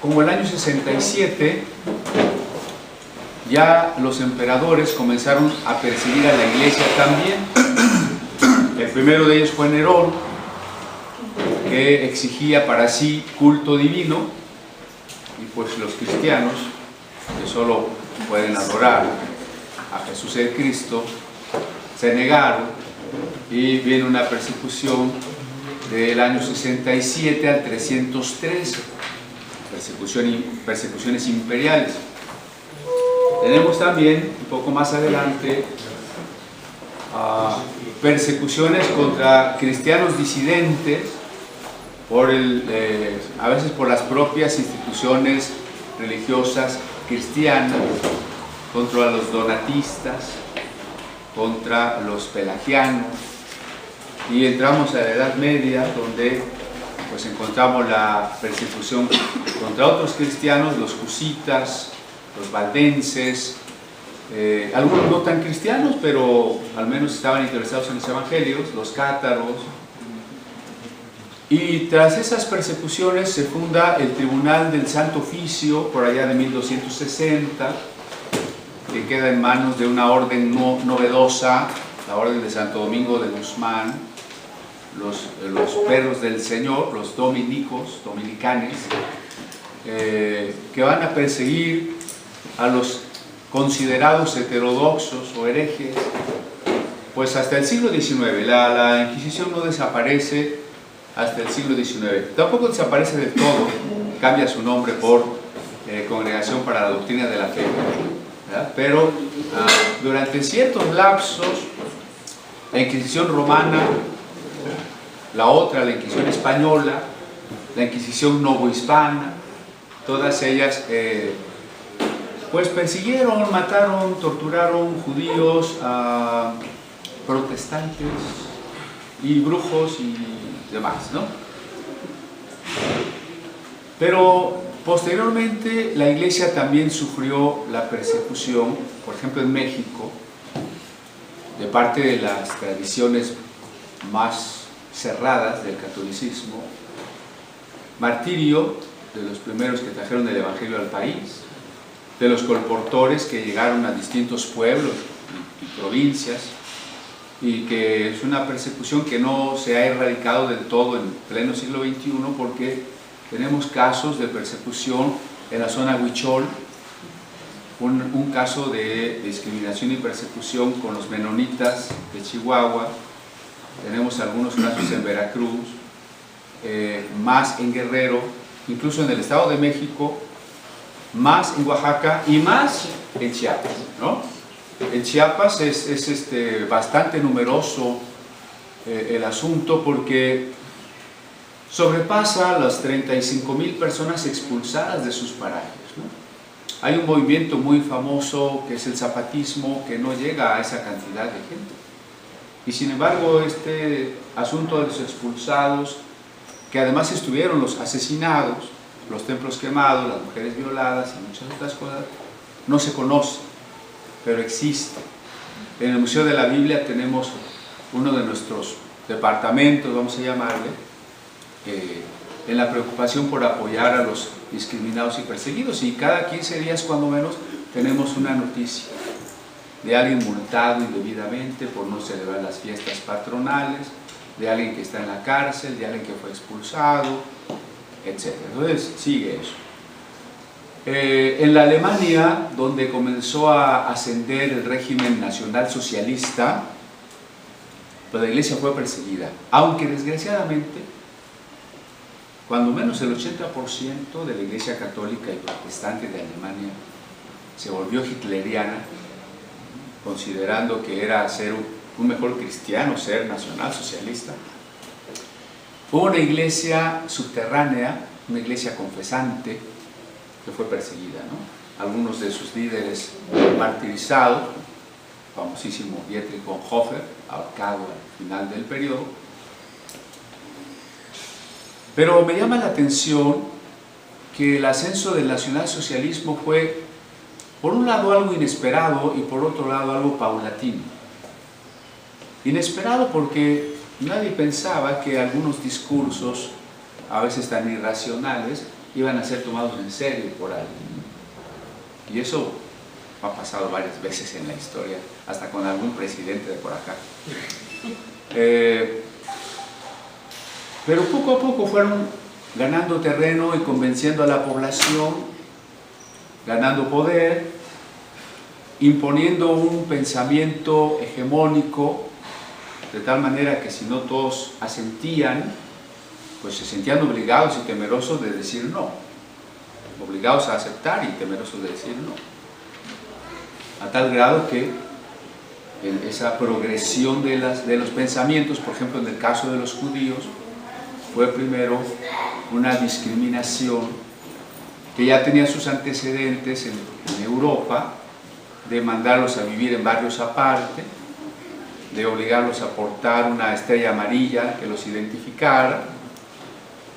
como el año 67, ya los emperadores comenzaron a perseguir a la iglesia también. El primero de ellos fue Nerón, que exigía para sí culto divino, y pues los cristianos, que solo pueden adorar a Jesús el Cristo, se negaron, y viene una persecución del año 67 al 313, persecuciones imperiales. Tenemos también, un poco más adelante, persecuciones contra cristianos disidentes, a veces por las propias instituciones religiosas cristianas, contra los donatistas, contra los pelagianos, y entramos a la Edad Media, donde pues encontramos la persecución contra otros cristianos, los husitas, los valdenses, algunos no tan cristianos, pero al menos estaban interesados en los evangelios, los cátaros. Y tras esas persecuciones se funda el Tribunal del Santo Oficio, por allá de 1260, que queda en manos de una orden novedosa, la Orden de Santo Domingo de Guzmán, los perros del Señor, los dominicanes, que van a perseguir a los considerados heterodoxos o herejes, pues hasta el siglo XIX. La Inquisición no desaparece hasta el siglo XIX. Tampoco desaparece del todo, cambia su nombre por Congregación para la Doctrina de la Fe, ¿verdad? Pero durante ciertos lapsos, la Inquisición romana, la otra, la Inquisición española, la Inquisición novohispana, todas ellas pues persiguieron, mataron, torturaron judíos, protestantes y brujos y demás, ¿no? Pero posteriormente la iglesia también sufrió la persecución, por ejemplo en México, de parte de las tradiciones más cerradas del catolicismo, martirio de los primeros que trajeron el evangelio al país, de los colportores que llegaron a distintos pueblos y provincias, y que es una persecución que no se ha erradicado del todo en pleno siglo XXI, porque tenemos casos de persecución en la zona Huichol, un caso de discriminación y persecución con los menonitas de Chihuahua, tenemos algunos casos en Veracruz, más en Guerrero, incluso en el Estado de México, más en Oaxaca y más en Chiapas, ¿no? En Chiapas es bastante numeroso el asunto, porque sobrepasa las 35,000 personas expulsadas de sus parajes, ¿no? Hay un movimiento muy famoso que es el zapatismo, que no llega a esa cantidad de gente. Y sin embargo, este asunto de los expulsados, que además estuvieron los asesinados, los templos quemados, las mujeres violadas y muchas otras cosas, no se conoce, pero existe. En el Museo de la Biblia tenemos uno de nuestros departamentos, vamos a llamarle, en la preocupación por apoyar a los discriminados y perseguidos, y cada 15 días cuando menos tenemos una noticia de alguien multado indebidamente por no celebrar las fiestas patronales, de alguien que está en la cárcel, de alguien que fue expulsado, etc. Entonces sigue eso. En la Alemania, donde comenzó a ascender el régimen nacional socialista, pues la iglesia fue perseguida, aunque desgraciadamente, cuando menos el 80% de la iglesia católica y protestante de Alemania se volvió hitleriana, considerando que era ser un mejor cristiano, ser nacional socialista. Hubo una iglesia subterránea, una iglesia confesante, que fue perseguida, ¿no? Algunos de sus líderes martirizados, famosísimo Dietrich Bonhoeffer, ahorcado al final del periodo. Pero me llama la atención que el ascenso del nacionalsocialismo fue, por un lado, algo inesperado y por otro lado, algo paulatino. Inesperado porque nadie pensaba que algunos discursos, a veces tan irracionales, iban a ser tomados en serio por alguien. Y eso ha pasado varias veces en la historia, hasta con algún presidente de por acá. Pero poco a poco fueron ganando terreno y convenciendo a la población, ganando poder, imponiendo un pensamiento hegemónico, de tal manera que si no todos asentían, pues se sentían obligados y temerosos de decir no, obligados a aceptar y temerosos de decir no, a tal grado que esa progresión de los pensamientos, por ejemplo en el caso de los judíos, fue primero una discriminación que ya tenía sus antecedentes en Europa, de mandarlos a vivir en barrios aparte, de obligarlos a portar una estrella amarilla que los identificara,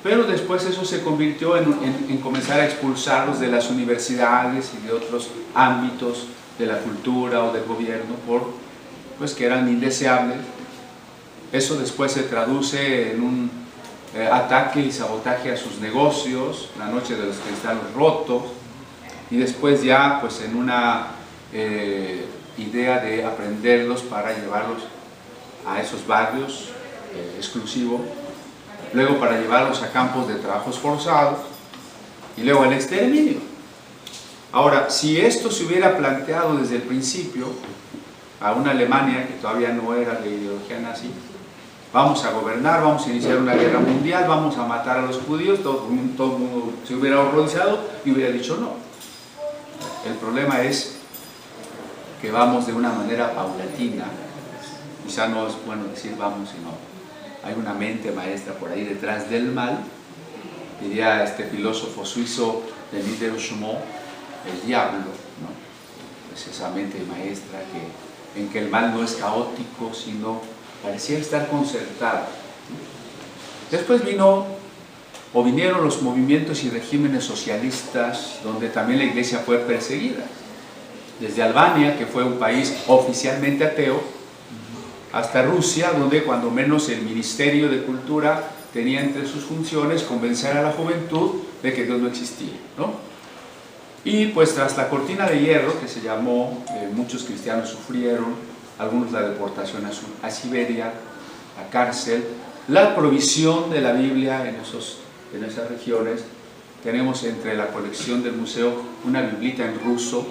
pero después eso se convirtió en comenzar a expulsarlos de las universidades y de otros ámbitos de la cultura o del gobierno, pues que eran indeseables. Eso después se traduce en un ataque y sabotaje a sus negocios, la noche de los cristales rotos, y después ya pues en una idea de aprenderlos para llevarlos a esos barrios exclusivos, luego para llevarlos a campos de trabajos forzados y luego al exterminio. Ahora, si esto se hubiera planteado desde el principio a una Alemania que todavía no era de ideología nazi, vamos a gobernar, vamos a iniciar una guerra mundial, vamos a matar a los judíos, todo el mundo se hubiera horrorizado y hubiera dicho no. El problema es que vamos de una manera paulatina, quizá no es bueno decir vamos, sino hay una mente maestra por ahí detrás del mal, diría este filósofo suizo Denis Diderot, el diablo, ¿no? Es esa mente maestra en que el mal no es caótico, sino parecía estar concertado. Después vinieron los movimientos y regímenes socialistas, donde también la iglesia fue perseguida. Desde Albania, que fue un país oficialmente ateo, hasta Rusia, donde cuando menos el Ministerio de Cultura tenía entre sus funciones convencer a la juventud de que Dios no existía, ¿no? Y pues tras la cortina de hierro, que se llamó, muchos cristianos sufrieron, algunos la deportación a Siberia, a cárcel, la provisión de la Biblia en esas regiones. Tenemos entre la colección del museo una biblita en ruso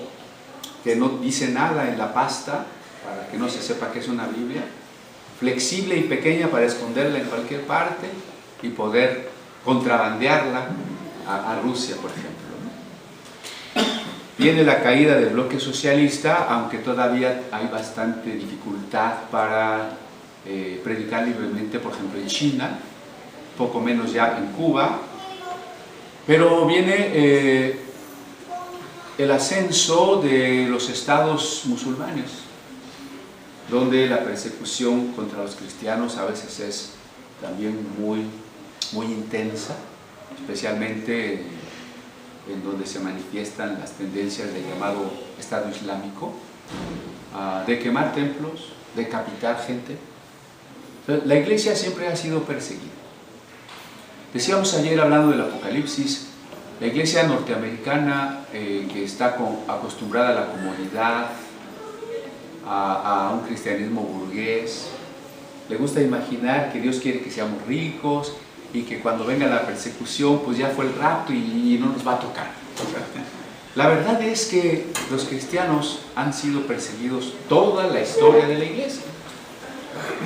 que no dice nada en la pasta, para que no se sepa que es una Biblia, flexible y pequeña para esconderla en cualquier parte y poder contrabandearla a Rusia, por ejemplo, ¿no? Viene la caída del bloque socialista, aunque todavía hay bastante dificultad para predicar libremente, por ejemplo, en China, poco menos ya en Cuba, pero viene el ascenso de los estados musulmanes, donde la persecución contra los cristianos a veces es también muy intensa, especialmente en donde se manifiestan las tendencias del llamado Estado Islámico, de quemar templos, decapitar gente. La iglesia siempre ha sido perseguida. Decíamos ayer, hablando del Apocalipsis, la iglesia norteamericana, que está acostumbrada a la comodidad, a un cristianismo burgués, le gusta imaginar que Dios quiere que seamos ricos y que cuando venga la persecución pues ya fue el rapto y no nos va a tocar. La verdad es que los cristianos han sido perseguidos toda la historia de la iglesia.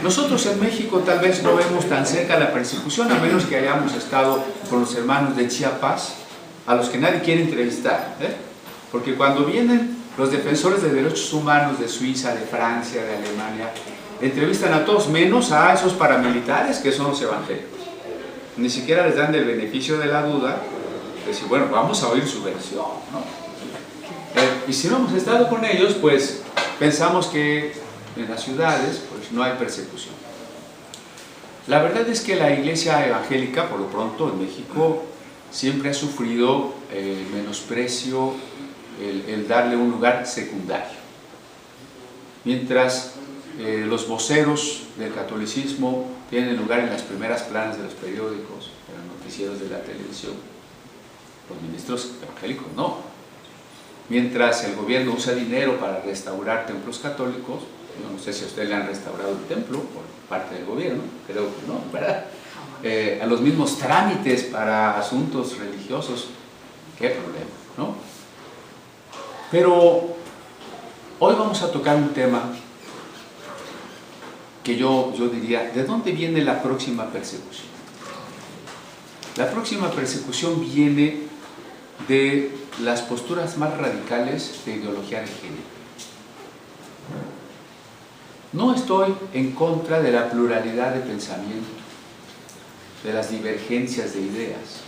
Nosotros en México tal vez no vemos tan cerca la persecución, a menos que hayamos estado con los hermanos de Chiapas, a los que nadie quiere entrevistar, porque cuando vienen los defensores de derechos humanos de Suiza, de Francia, de Alemania, entrevistan a todos menos a esos paramilitares que son los evangélicos. Ni siquiera les dan el beneficio de la duda de decir, bueno, vamos a oír su versión, ¿no? Y si no hemos estado con ellos, pues pensamos que en las ciudades pues no hay persecución. La verdad es que la iglesia evangélica, por lo pronto en México, siempre ha sufrido menosprecio, el darle un lugar secundario. Mientras los voceros del catolicismo tienen lugar en las primeras planas de los periódicos, en los noticieros de la televisión, Los ministros evangélicos no. Mientras el gobierno usa dinero para restaurar templos católicos, yo no sé si a usted le han restaurado el templo por parte del gobierno, creo que no, ¿verdad? A los mismos trámites para asuntos religiosos, qué problema, ¿no? Pero hoy vamos a tocar un tema que yo diría, ¿de dónde viene la próxima persecución? La próxima persecución viene de las posturas más radicales de ideología de género. No estoy en contra de la pluralidad de pensamiento, de las divergencias de ideas.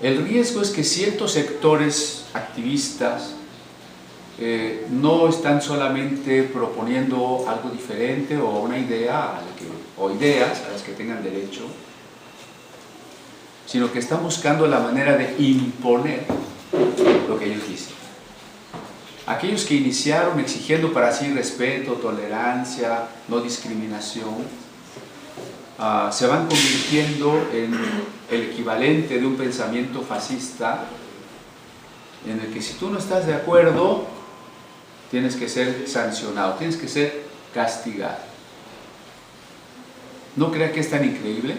El riesgo es que ciertos sectores activistas no están solamente proponiendo algo diferente o una idea o ideas a las que tengan derecho, sino que están buscando la manera de imponer lo que ellos dicen. Aquellos que iniciaron exigiendo para sí respeto, tolerancia, no discriminación, se van convirtiendo en el equivalente de un pensamiento fascista en el que si tú no estás de acuerdo tienes que ser sancionado, tienes que ser castigado. ¿No crea que es tan increíble?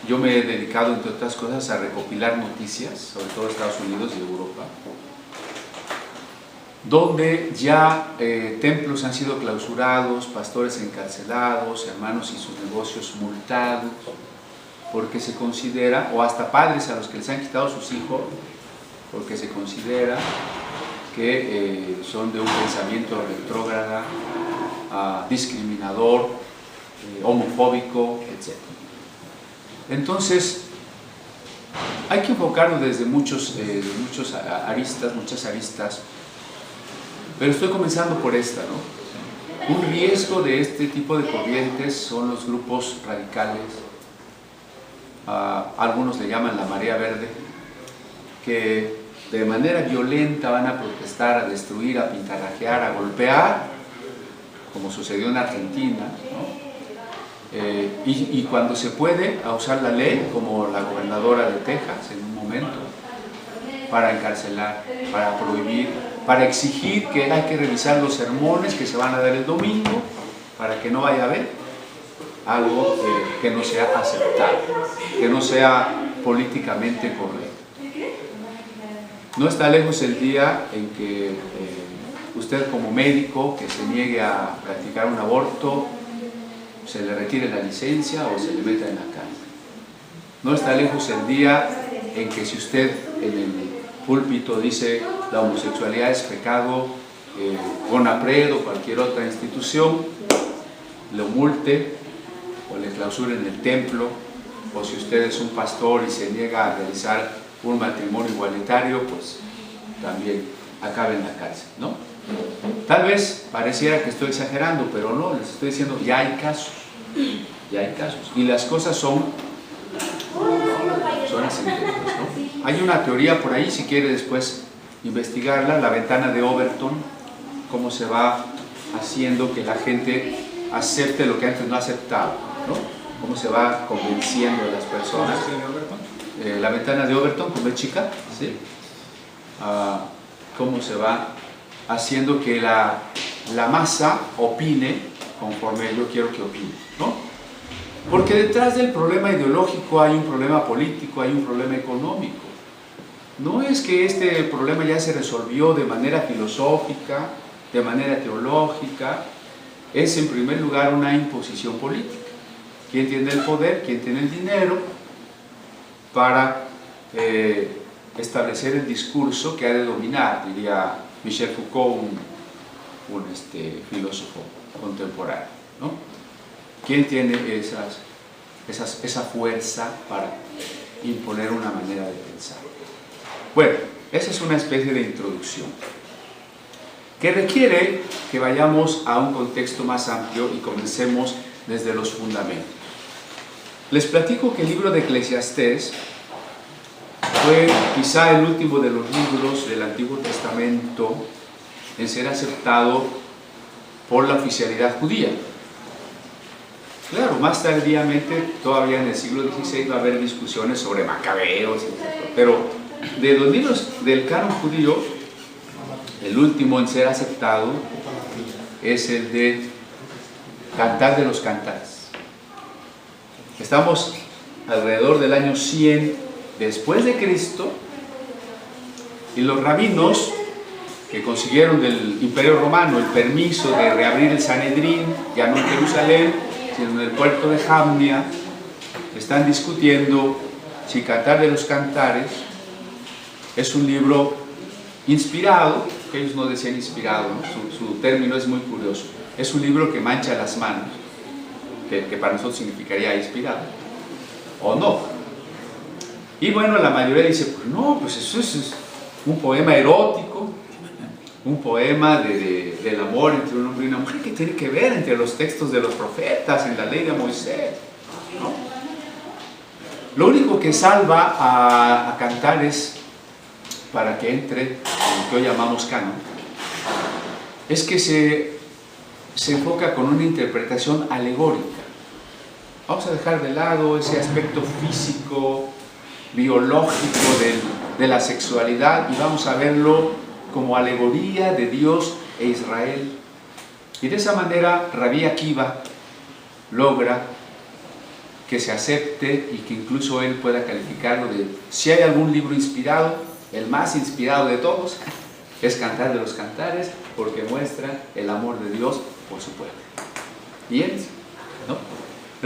Yo me he dedicado, entre otras cosas, a recopilar noticias, sobre todo de Estados Unidos y Europa, donde ya templos han sido clausurados, pastores encarcelados, hermanos y sus negocios multados, porque se considera, o hasta padres a los que les han quitado sus hijos, porque se considera que son de un pensamiento retrógrada, discriminador, homofóbico, etc. Entonces, hay que enfocarlo desde muchas aristas, pero estoy comenzando por esta, ¿no? Un riesgo de este tipo de corrientes son los grupos radicales, algunos le llaman la marea verde, que de manera violenta van a protestar, a destruir, a pintarrajear, a golpear, como sucedió en Argentina, ¿no? Y cuando se puede, a usar la ley, como la gobernadora de Texas en un momento, para encarcelar, para prohibir, para exigir que hay que revisar los sermones que se van a dar el domingo, para que no vaya a haber algo que no sea aceptable, que no sea políticamente correcto. No está lejos el día en que usted como médico que se niegue a practicar un aborto, se le retire la licencia o se le meta en la cárcel. No está lejos el día en que si usted en el púlpito dice la homosexualidad es pecado, CONAPRED o cualquier otra institución lo multe o le clausuren el templo, o si usted es un pastor y se niega a realizar un matrimonio igualitario, pues también acabe en la cárcel, ¿no? Tal vez pareciera que estoy exagerando, pero no, les estoy diciendo, ya hay casos, y las cosas son así, ¿no? Hay una teoría por ahí, si quiere después investigarla, la ventana de Overton, cómo se va haciendo que la gente acepte lo que antes no aceptaba, ¿no? Cómo se va convenciendo a las personas. La ventana de Overton, con B chica, ¿sí? Cómo se va haciendo que la masa opine conforme yo quiero que opine, ¿no? Porque detrás del problema ideológico hay un problema político, hay un problema económico. No es que este problema ya se resolvió de manera filosófica, de manera teológica, es en primer lugar una imposición política. ¿Quién tiene el poder? ¿Quién tiene el dinero? Para establecer el discurso que ha de dominar, diría Michel Foucault, un filósofo contemporáneo, ¿no? ¿Quién tiene esa fuerza para imponer una manera de pensar? Bueno, esa es una especie de introducción que requiere que vayamos a un contexto más amplio y comencemos desde los fundamentos. Les platico que el libro de Eclesiastés fue quizá el último de los libros del Antiguo Testamento en ser aceptado por la oficialidad judía. Claro, más tardíamente, todavía en el siglo XVI, va a haber discusiones sobre Macabeos, etc. Pero de los libros del canon judío, el último en ser aceptado es el de Cantar de los Cantares. Estamos alrededor del año 100 después de Cristo, y los rabinos que consiguieron del Imperio Romano el permiso de reabrir el Sanedrín, ya no en Jerusalén, sino en el puerto de Jamnia, están discutiendo si Cantar de los Cantares es un libro inspirado, que ellos no decían inspirado, ¿no? Su término es muy curioso, es un libro que mancha las manos, que para nosotros significaría inspirado, o no. Y bueno, la mayoría dice, pues no, pues eso es un poema erótico, un poema del amor entre un hombre y una mujer, que tiene que ver entre los textos de los profetas, en la ley de Moisés, ¿no? Lo único que salva a Cantares para que entre en lo que hoy llamamos canon es que se enfoca con una interpretación alegórica. Vamos a dejar de lado ese aspecto físico, biológico de la sexualidad, y vamos a verlo como alegoría de Dios e Israel. Y de esa manera Rabí Akiva logra que se acepte y que incluso él pueda calificarlo de, si hay algún libro inspirado, el más inspirado de todos es Cantar de los Cantares, porque muestra el amor de Dios por su pueblo. Bien, ¿no?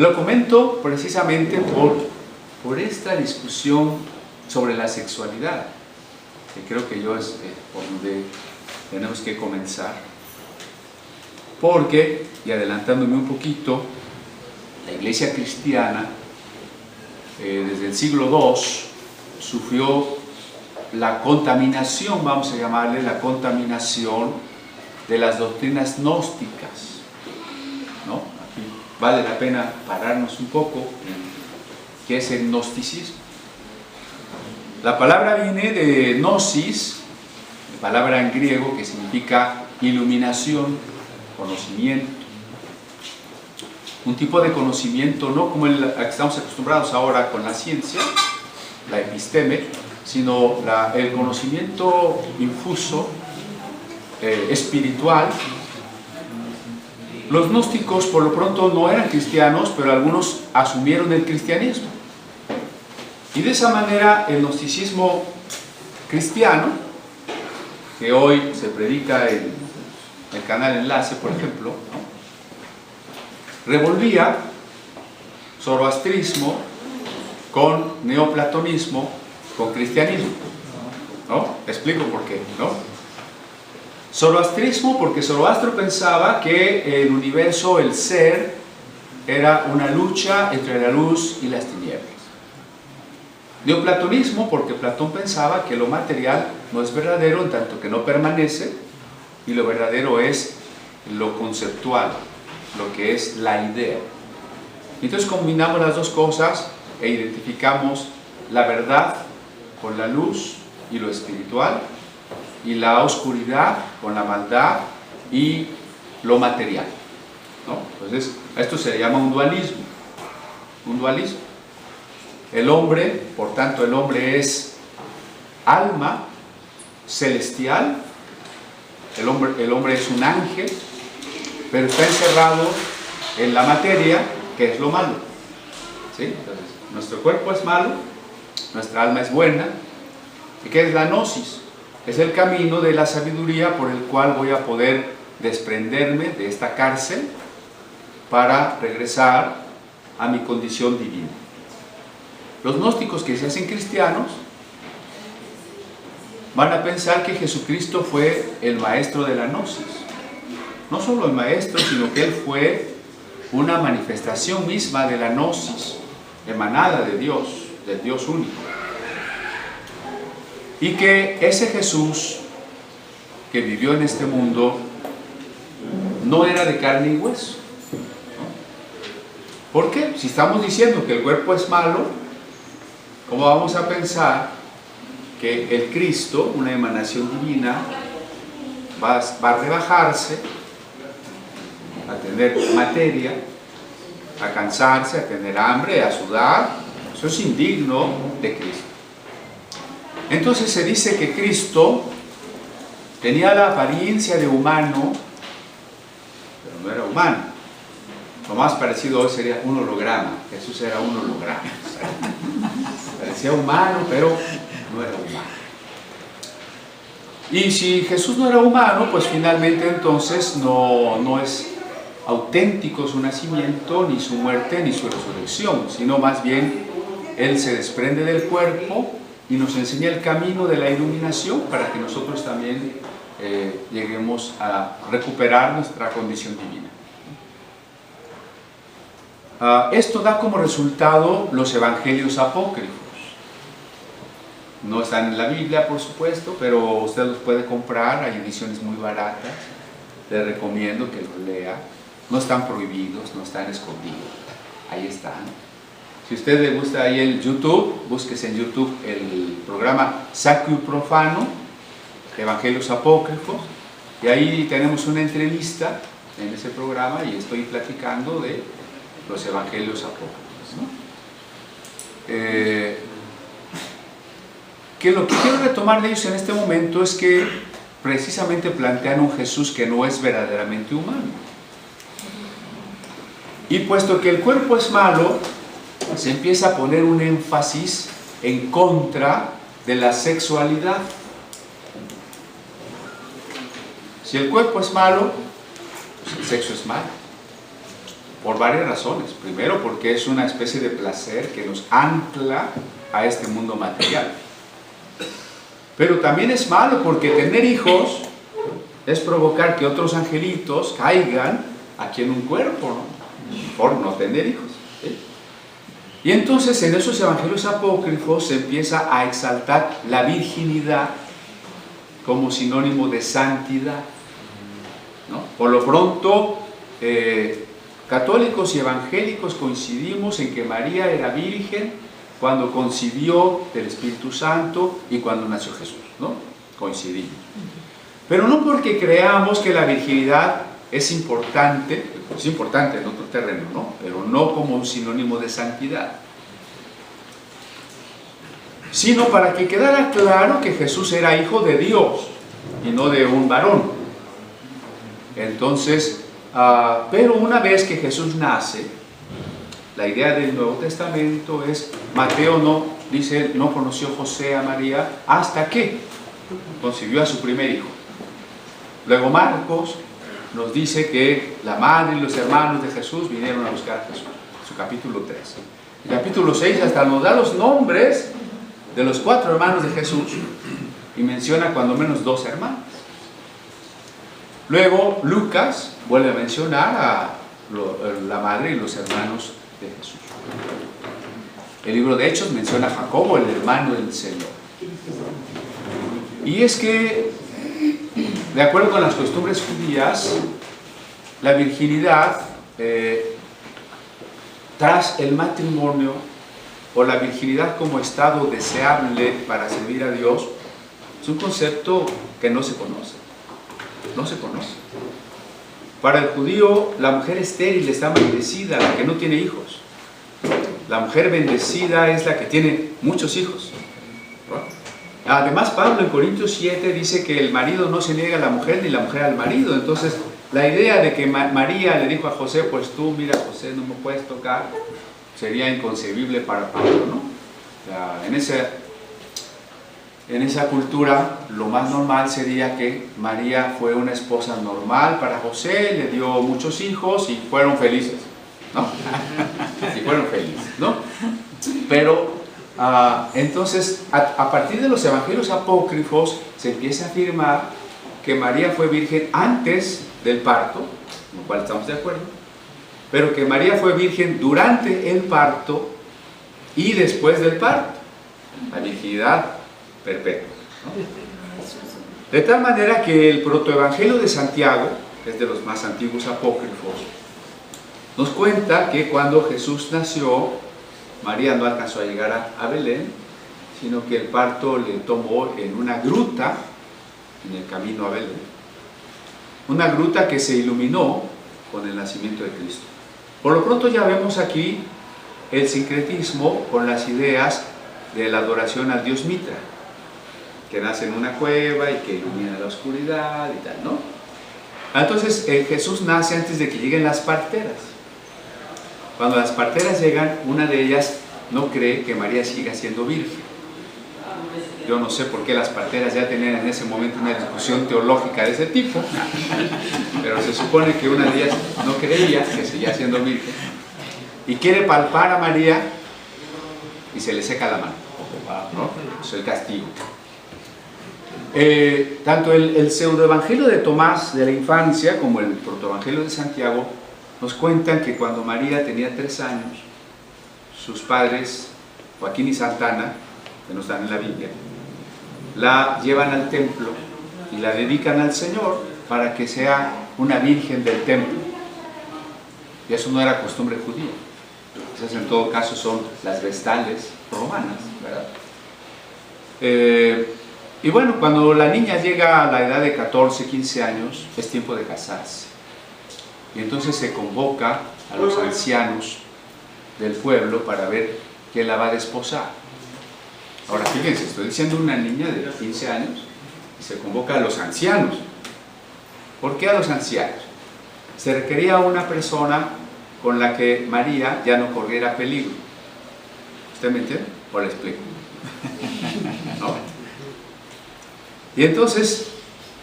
Lo comento precisamente por esta discusión sobre la sexualidad, que creo que yo es por donde tenemos que comenzar, porque, y adelantándome un poquito, la iglesia cristiana desde el siglo II sufrió la contaminación, vamos a llamarle la contaminación de las doctrinas gnósticas, ¿no? Aquí vale la pena pararnos un poco en qué es el gnosticismo. La palabra viene de gnosis, palabra en griego que significa iluminación, conocimiento. Un tipo de conocimiento no como el que estamos acostumbrados ahora con la ciencia, la episteme, sino el conocimiento infuso, espiritual. Los gnósticos por lo pronto no eran cristianos, pero algunos asumieron el cristianismo. Y de esa manera el gnosticismo cristiano, que hoy se predica en el canal Enlace, por ejemplo, ¿no?, revolvía zoroastrismo con neoplatonismo, con cristianismo, ¿no? Explico por qué, ¿no? Zoroastrismo porque Zoroastro pensaba que el universo, el ser, era una lucha entre la luz y las tinieblas. Neoplatonismo porque Platón pensaba que lo material no es verdadero en tanto que no permanece, y lo verdadero es lo conceptual, lo que es la idea. Entonces combinamos las dos cosas e identificamos la verdad con la luz y lo espiritual, y la oscuridad con la maldad y lo material, ¿no? Entonces esto se llama un dualismo. Un dualismo. El hombre, por tanto, el hombre es alma celestial, el hombre es un ángel, pero está encerrado en la materia, que es lo malo, ¿sí? Entonces, nuestro cuerpo es malo, nuestra alma es buena. ¿Y qué es la gnosis? Es el camino de la sabiduría por el cual voy a poder desprenderme de esta cárcel para regresar a mi condición divina. Los gnósticos que se hacen cristianos van a pensar que Jesucristo fue el maestro de la gnosis. No solo el maestro, sino que Él fue una manifestación misma de la gnosis, emanada de Dios, del Dios único. Y que ese Jesús que vivió en este mundo no era de carne y hueso, ¿no? ¿Por qué? Si estamos diciendo que el cuerpo es malo, ¿cómo vamos a pensar que el Cristo, una emanación divina, va a rebajarse, a tener materia, a cansarse, a tener hambre, a sudar. Eso es indigno de Cristo. Entonces se dice que Cristo tenía la apariencia de humano, pero no era humano. Lo más parecido hoy sería un holograma. Jesús era un holograma. Parecía humano, pero no era humano. Y si Jesús no era humano, pues finalmente entonces no es auténtico su nacimiento, ni su muerte, ni su resurrección, sino más bien Él se desprende del cuerpo y nos enseña el camino de la iluminación para que nosotros también lleguemos a recuperar nuestra condición divina. Esto da como resultado los evangelios apócrifos. No están en la Biblia, por supuesto, pero usted los puede comprar, hay ediciones muy baratas. Le recomiendo que los lea. No están prohibidos, no están escondidos. Ahí están. Si a usted le gusta ahí el YouTube, búsquese en YouTube el programa Sacro y Profano, Evangelios Apócrifos, y ahí tenemos una entrevista en ese programa y estoy platicando de los Evangelios Apócrifos, ¿no? Que lo que quiero retomar de ellos en este momento es que precisamente plantean un Jesús que no es verdaderamente humano. Y puesto que el cuerpo es malo, se empieza a poner un énfasis en contra de la sexualidad. Si el cuerpo es malo, pues el sexo es malo. Por varias razones. Primero, porque es una especie de placer que nos ancla a este mundo material. Pero también es malo porque tener hijos es provocar que otros angelitos caigan aquí en un cuerpo, ¿no? Por no tener hijos, ¿sí? Y entonces en esos evangelios apócrifos se empieza a exaltar la virginidad como sinónimo de santidad, ¿no? Por lo pronto, católicos y evangélicos coincidimos en que María era virgen cuando concibió del Espíritu Santo y cuando nació Jesús, ¿no? Coincidimos. Pero no porque creamos que la virginidad es importante en otro terreno, ¿no? Pero no como un sinónimo de santidad, sino para que quedara claro que Jesús era hijo de Dios y no de un varón. Entonces, pero una vez que Jesús nace, la idea del Nuevo Testamento es, Mateo no dice, no conoció José a María hasta que concibió a su primer hijo. Luego Marcos nos dice que la madre y los hermanos de Jesús vinieron a buscar a Jesús, su capítulo 3. El capítulo 6 hasta nos da los nombres de los 4 hermanos de Jesús y menciona cuando menos 2 hermanos. Luego Lucas vuelve a mencionar a la madre y los hermanos de Jesús. El libro de Hechos menciona a Jacobo, el hermano del Señor. Y es que, de acuerdo con las costumbres judías, la virginidad tras el matrimonio, o la virginidad como estado deseable para servir a Dios, es un concepto que no se conoce. No se conoce. Para el judío, la mujer estéril está bendecida, la que no tiene hijos. La mujer bendecida es la que tiene muchos hijos. Además, Pablo en Corintios 7 dice que el marido no se niega a la mujer ni la mujer al marido. Entonces, la idea de que María le dijo a José, pues tú, mira José, no me puedes tocar, sería inconcebible para Pablo, ¿no? En esa cultura, lo más normal sería que María fue una esposa normal para José, le dio muchos hijos y fueron felices, ¿no? Y fueron felices, ¿no? Pero, entonces, a partir de los evangelios apócrifos, se empieza a afirmar que María fue virgen antes del parto, con lo cual estamos de acuerdo, pero que María fue virgen durante el parto y después del parto, la virginidad perpetua, ¿no? De tal manera que el protoevangelio de Santiago, que es de los más antiguos apócrifos, nos cuenta que cuando Jesús nació, María no alcanzó a llegar a Belén, sino que el parto le tomó en una gruta en el camino a Belén, una gruta que se iluminó con el nacimiento de Cristo. Por lo pronto ya vemos aquí el sincretismo con las ideas de la adoración al dios Mitra, que nace en una cueva y que ilumina la oscuridad y tal, ¿no? Entonces Jesús nace antes de que lleguen las parteras. Cuando las parteras llegan, una de ellas no cree que María siga siendo virgen. Yo no sé por qué las parteras ya tenían en ese momento una discusión teológica de ese tipo, pero se supone que una de ellas no creía que seguía siendo virgen y quiere palpar a María y se le seca la mano, ¿no? Es el castigo. Tanto el pseudoevangelio de Tomás de la infancia como el protoevangelio de Santiago nos cuentan que cuando María tenía 3 años, sus padres, Joaquín y Santana, que no están en la Biblia, la llevan al templo y la dedican al Señor para que sea una virgen del templo. Y eso no era costumbre judía. Esas en todo caso son las vestales romanas, ¿verdad? Y bueno, cuando la niña llega a la edad de 14, 15 años, es tiempo de casarse. Y entonces se convoca a los ancianos del pueblo para ver quién la va a desposar. Ahora fíjense, estoy diciendo una niña de 15 años y se convoca a los ancianos. ¿Por qué a los ancianos? Se requería una persona con la que María ya no corriera peligro. ¿Usted me entiende? ¿O le explico? ¿No? Y entonces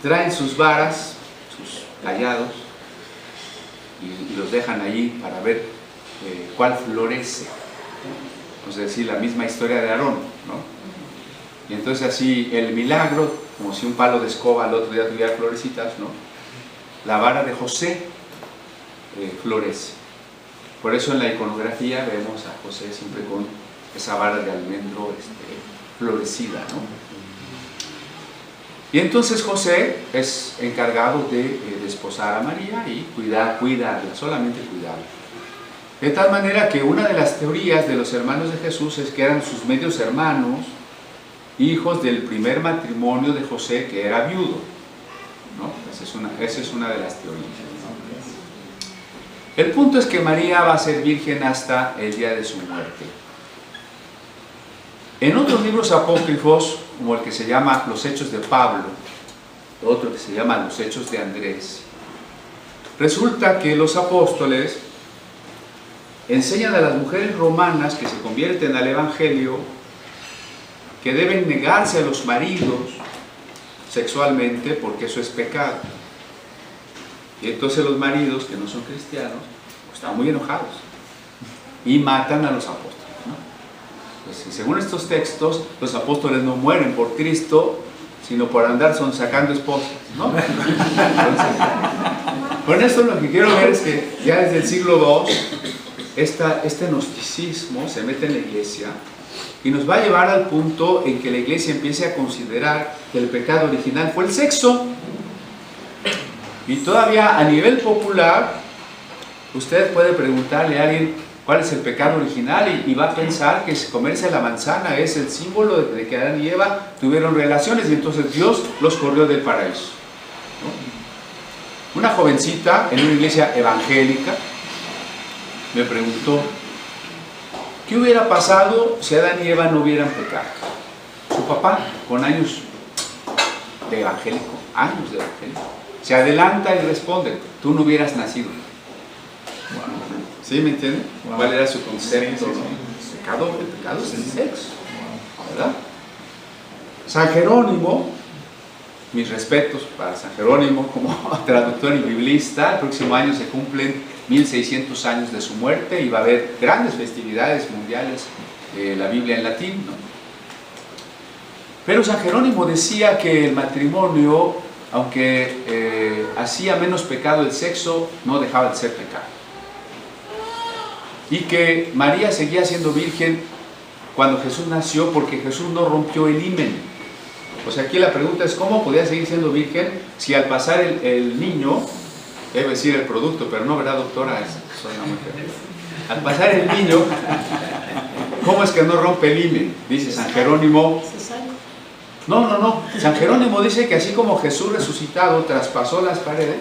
traen sus varas, sus callados, y los dejan ahí para ver cuál florece. Es decir, la misma historia de Aarón, ¿no? Y entonces así el milagro, como si un palo de escoba al otro día tuviera florecitas, ¿no? La vara de José florece. Por eso en la iconografía vemos a José siempre con esa vara de almendro florecida, ¿no? Y entonces José es encargado de desposar a María y cuidarla, solamente cuidarla. De tal manera que una de las teorías de los hermanos de Jesús es que eran sus medios hermanos, hijos del primer matrimonio de José, que era viudo, ¿no? Esa es una de las teorías, ¿no? El punto es que María va a ser virgen hasta el día de su muerte. En otros libros apócrifos, como el que se llama Los Hechos de Pablo, otro que se llama Los Hechos de Andrés, resulta que los apóstoles enseñan a las mujeres romanas que se convierten al Evangelio que deben negarse a los maridos sexualmente porque eso es pecado. Y entonces los maridos que no son cristianos pues, están muy enojados y matan a los apóstoles, ¿no? Pues, según estos textos, los apóstoles no mueren por Cristo, sino por andar sacando esposas, ¿no? Entonces, con esto lo que quiero ver es que ya desde el siglo II este gnosticismo se mete en la iglesia y nos va a llevar al punto en que la iglesia empiece a considerar que el pecado original fue el sexo. Y todavía a nivel popular, usted puede preguntarle a alguien cuál es el pecado original y va a pensar que comerse la manzana es el símbolo de que Adán y Eva tuvieron relaciones y entonces Dios los corrió del paraíso, ¿no? Una jovencita en una iglesia evangélica me preguntó ¿qué hubiera pasado si Adán y Eva no hubieran pecado? Su papá, con años de evangélico, se adelanta y responde, tú no hubieras nacido. ¿Sí me entienden? ¿Cuál era su concepto? Sí. El pecado es el sexo, ¿verdad? San Jerónimo, mis respetos para San Jerónimo como traductor y biblista. El próximo año se cumplen 1600 años de su muerte y va a haber grandes festividades mundiales de la Biblia en latín, ¿no? Pero San Jerónimo decía que el matrimonio, aunque hacía menos pecado el sexo, no dejaba de ser pecado. Y que María seguía siendo virgen cuando Jesús nació porque Jesús no rompió el himen. O sea, aquí la pregunta es ¿cómo podía seguir siendo virgen si al pasar el niño, debe decir el producto, pero no, ¿verdad, doctora? Soy una mujer. Al pasar el niño, ¿cómo es que no rompe el himen? Dice San Jerónimo. No. San Jerónimo dice que así como Jesús resucitado traspasó las paredes,